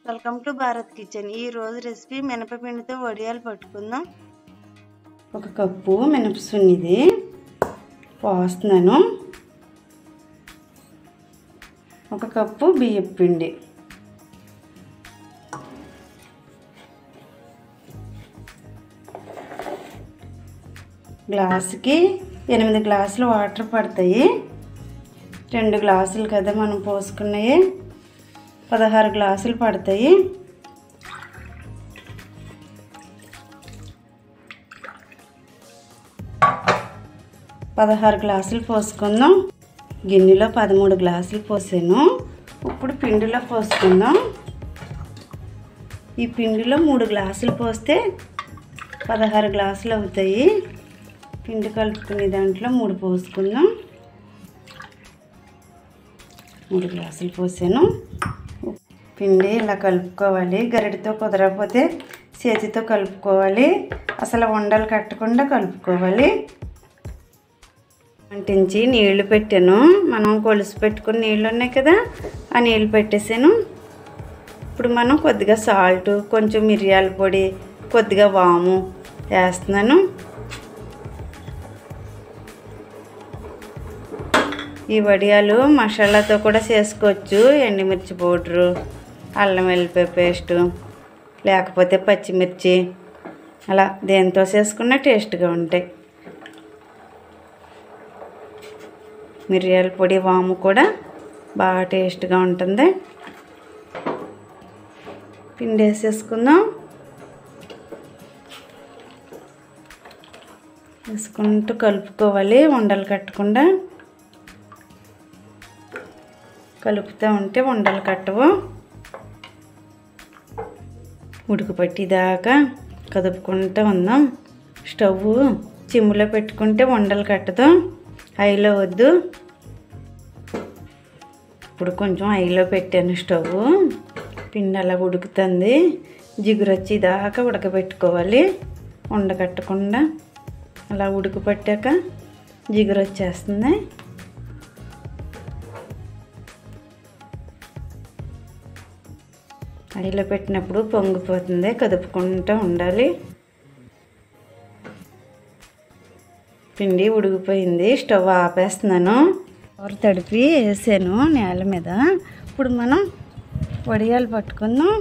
Welcome to Bharat kitchen. ఈ రోజు recipe మినపపిండితో వడియాలు పట్టుకుందాం. ఒక కప్పు మినపసున్నిది పోస్తున్నాను. ఒక కప్పు బియ్యం పిండి, గ్లాసుకి 8 గ్లాసులు వాటర్ పడతాయి. 2 గ్లాసులు కదా మనం పోసుకున్నాయి, 16 గ్లాసులు పడతాయి. పదహారు గ్లాసులు పోసుకుందాం. గిన్నెలో 13 గ్లాసులు పోసాను. ఇప్పుడు పిండిలో పోసుకుందాం. ఈ పిండిలో 3 గ్లాసులు పోస్తే 16 గ్లాసులు అవుతాయి. పిండి కలుపుకునే దాంట్లో 3 పోసుకుందాం. 3 గ్లాసులు పోసాను. పిండి ఇలా కలుపుకోవాలి. గరిటెతో కుదరకపోతే చేతితో కలుపుకోవాలి. అసలు ఉండలు కట్టకుండా కలుపుకోవాలి. అంటించి నీళ్లు పెట్టాను. మనం కొలిసి పెట్టుకుని నీళ్ళు ఉన్నాయి కదా, ఆ నీళ్ళు పెట్టేసాను. ఇప్పుడు మనం కొద్దిగా సాల్ట్, కొంచెం మిరియాల పొడి, కొద్దిగా వాము వేస్తున్నాను. ఈ వడియాలు మసాలాతో కూడా చేసుకోవచ్చు. ఎండుమిర్చి పౌడరు, అల్లం వెల్లిపాయ పేస్టు, లేకపోతే పచ్చిమిర్చి, అలా దేంతో చేసుకున్నా టేస్ట్గా ఉంటాయి. మిరియాల పొడి, వాము కూడా బాగా టేస్ట్గా ఉంటుంది. పిండి వేసేసుకుందాం. వేసుకుంటూ కలుపుకోవాలి, ఉండలు కట్టకుండా. కలుపుతూ ఉంటే ఉండలు కట్టవు. ఉడుకు పట్టిదాకా కదుపుకుంటూ ఉందాం. స్టవ్ చిమ్ములో పెట్టుకుంటే ఉండలు కట్టదు, హైలో వద్దు. ఇప్పుడు కొంచెం హైలో పెట్టాను స్టవ్. పిండి అలా ఉడుకుతుంది. జిగురు వచ్చేదాకా ఉడకబెట్టుకోవాలి, ఉండకట్టకుండా. అలా ఉడుకు పట్టాక జిగురు వచ్చేస్తుంది. హైలో పెట్టినప్పుడు పొంగిపోతుంది, కదుపుకుంటూ ఉండాలి. పిండి ఉడికిపోయింది. స్టవ్ ఆపేస్తున్నాను. కూర తడిపి వేసాను నేల మీద. ఇప్పుడు మనం వడియాలు పట్టుకుందాం.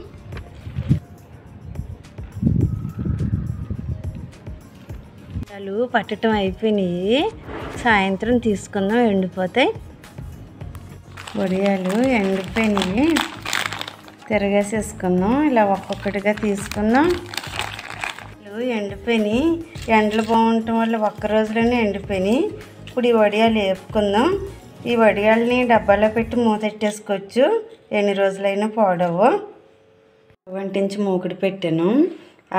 వడియాలు పట్టడం అయిపోయినాయి. సాయంత్రం తీసుకుందాం, ఎండిపోతాయి. వడియాలు ఎండిపోయినాయి, తిరగేసేసుకుందాం. ఇలా ఒక్కొక్కటిగా తీసుకుందాం. ఎండిపోయినాయి. ఎండలు బాగుండటం వల్ల ఒక్క రోజులోనే ఎండిపోయినాయి. ఇప్పుడు ఈ వడియాలు వేపుకుందాం. ఈ వడియాలని డబ్బాలో పెట్టి మూతెట్టేసుకోవచ్చు, ఎన్ని రోజులైనా పాడవు. వంటించి మూకుడు పెట్టాను,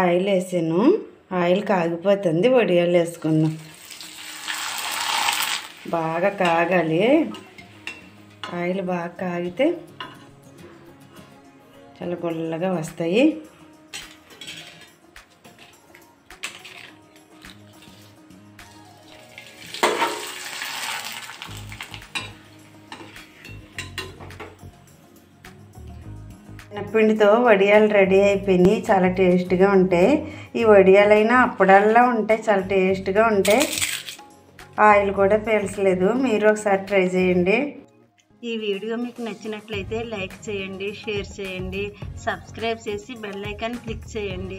ఆయిల్ వేసాను. ఆయిల్ కాగిపోతుంది. వడియాలు వేసుకుందాం. బాగా కాగాలి. ఆయిల్ బాగా కాగితే చాలా గుల్లగా వస్తాయి. పిండితో వడియాలు రెడీ అయిపోయినాయి. చాలా టేస్ట్గా ఉంటాయి. ఈ వడియాలైనా అప్పడాల్లో ఉంటాయి, చాలా టేస్ట్గా ఉంటాయి. ఆయిల్ కూడా పీల్చలేదు. మీరు ఒకసారి ట్రై చేయండి. ఈ వీడియో మీకు నచ్చినట్లయితే లైక్ చేయండి, షేర్ చేయండి, సబ్స్క్రైబ్ చేసి బెల్ ఐకాన్ క్లిక్ చేయండి.